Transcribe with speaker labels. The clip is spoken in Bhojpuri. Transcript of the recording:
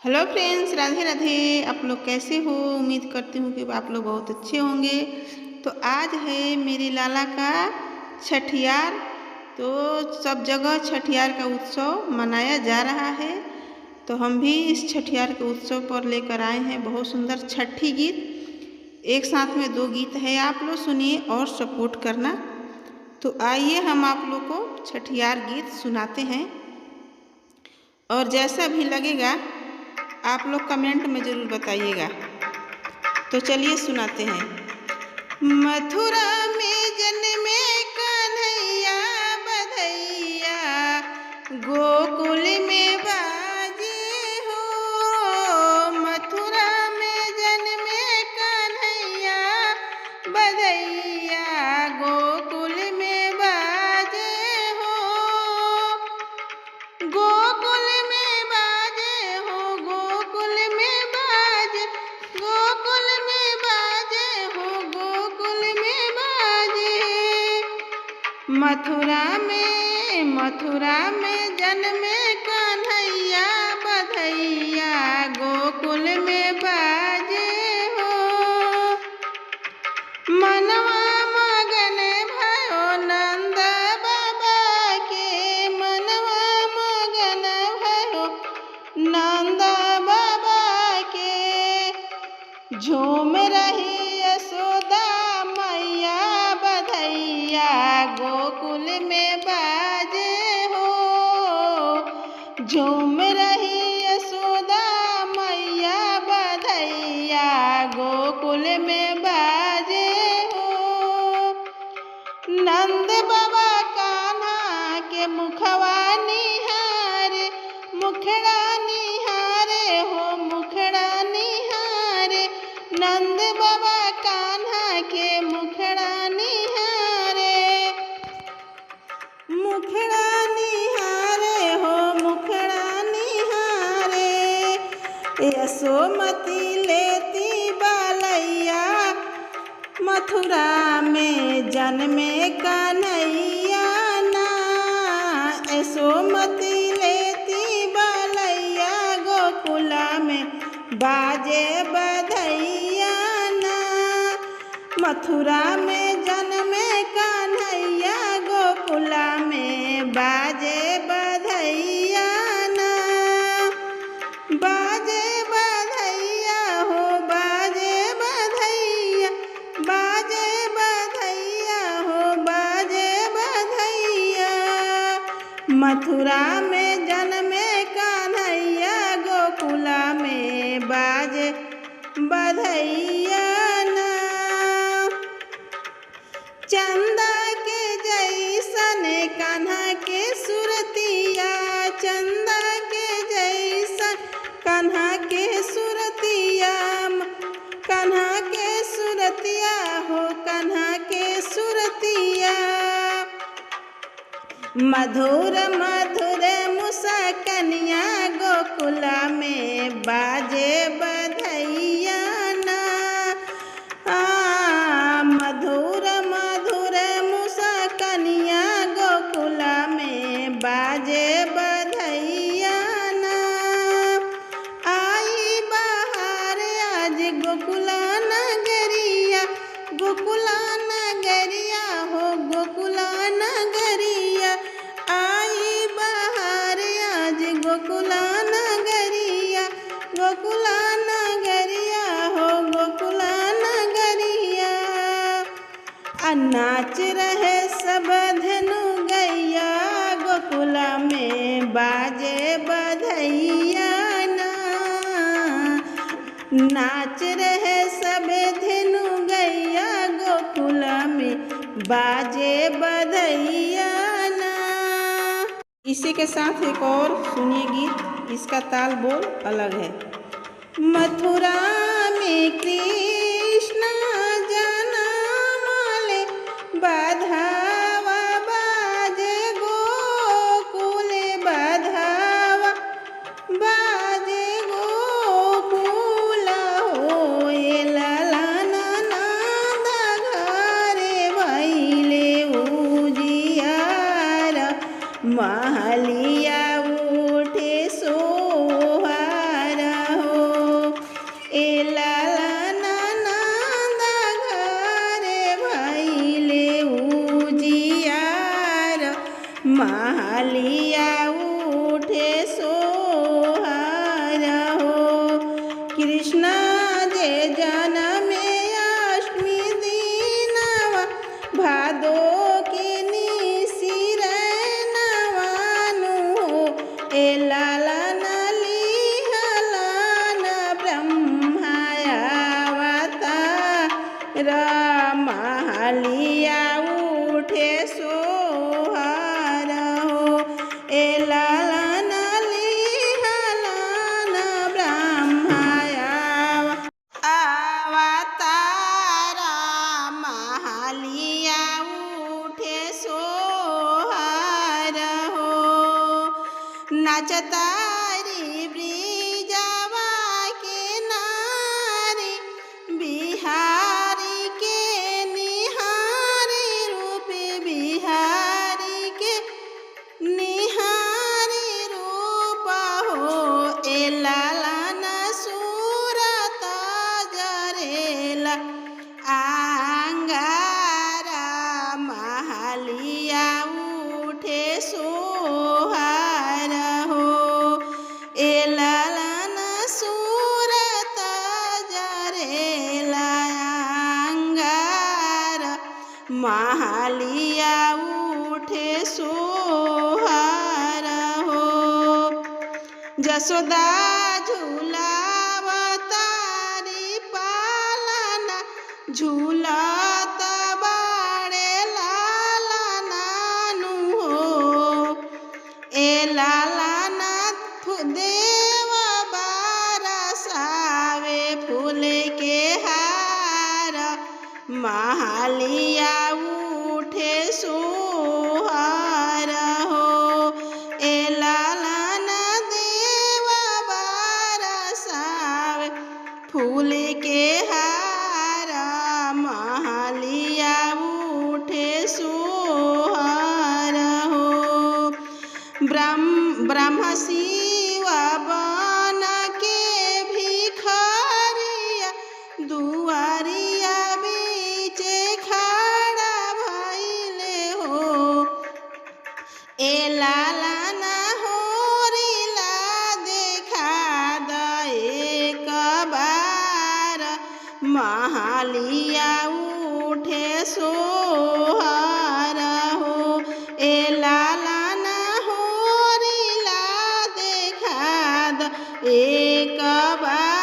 Speaker 1: Hello friends, Radhe Radhe. आप लोग कैसे हो? उम्मीद करती हूँ कि आप लोग बहुत अच्छे होंगे। तो आज है मेरे लाला का छठियार। तो सब जगह छठियार का उत्सव मनाया जा रहा है। तो हम भी इस छठियार के उत्सव पर लेकर आए हैं बहुत सुंदर छठी गीत। एक साथ में 2 गीत है, आप लोग सुनिए और सपोर्ट करना। तो आइए हम आप लोग को छठियार गीत सुनाते हैं और जैसा भी लगेगा आप लोग कमेंट में ज़रूर बताइएगा। तो चलिए सुनाते हैं। मथुरा में जन्मे कन्हैया बधैया, गोकुल में बाजे हो। मथुरा में जन्मे कन्हैया बधैया, गोकुल में बाजे हो। गोकुल में बाजे हो, गोकुल में बाजे, गोकुल में बाजे हो, गोकुल में बाजे। मथुरा में जन्मे कन्हैया बधैया, गोकुल में बाजे हो। मनवा मगन भयो नंद बाबा के, मनवा मगन भयो नंद बाबा के। झूम रही यशोदा मैया बधैया, गोकुल में बाजे हो। झूम रही यशोदा मैया बधैया, गोकुल में बाजे हो। नंद बाबा कान्हा के मुखवा निहारे, मुखड़ा निहारे हो, मुखड़ा निहारे। नंद बाबा कान्हा के मुखड़ा निहारे, मुखड़ा निहारे हो, मुखड़ा निहारे। यशोमती लेती बालैया, मथुरा में जन्मे कन्हैया ना। यशोमती लेती बालैया, गोकुला में बाजे बधैया ना। मथुरा में जन्मे कन्हैया, गोकुला में बाजे बधैया ना। बाजे बधैया हो, बाजे बधैया, बाजे बधैया हो, बाजे बधैया। मथुरा में जन्मे कन्हैया, गोकुला में बाजे बधैया ना। चंदा के जैसन कान्हा के सुरतिया, चंदा के जैसन कान्हा के सुरतिया। कान्हा के सुरतिया हो, कान्हा के सुरतिया। मधुर मधुर मुस्कनिया, गोकुला में बाजे बधैया ना। मधुर मधुर मुस्कनिया, गोकुला में बाजे बधैया ना। आई बहार आज गोकुला नगरिया, गोकुला नगरिया हो, गोकुला नगरिया। आई बहार आज गोकुला नगरिया, गोकुला नगरिया हो, गोकुला नगरिया। नाच रहे सब धनु गैया, गोकुला में बाजे बधैया ना। नाच रहे सब धनु गैया, गोकुला में बाजे बधैया ना। इसी के साथ एक और सुनिए गीत, इसका ताल बोल अलग है। मथुरा में कृष्ण जन्म ले, बधावा बाजे गोकुल, बधावा बाजे गोकुल हो। ये ललन नंद घरे भइले उजियार, महलिया उठे सोहारा। महलिया उठे सोहर हो। ए लालन लिहलन ब्रह्माया अवतार महलिया उठे सोहर हो। नाचतारी ब्रिजवा के नारी बिहारी के निहारी रूप बिहारी के निहारी रूप हो। ए लालन सूरत जरेला आंगारा महलिया उठे सोहर हो। ए लालन सूरत जरेला आंगारा महलिया उठे सोहर हो। जसोदा झूलावतारी पालना झूलत बाड़े लालनानु हो। ए लालना देव बरसावे फूल के हार महलिया उठे सोहर हो। ए लालन देव बरसावे फूल के हार महलिया उठे सोहर हो। ब्रह्म शिव बन के भिखरिया दुआरिया बीचे खड़ा भइले हो। ए लालन होरिला देखा द एक बार महलिया उठे सोहर हो। ए लालन होरिला देखा द एक बार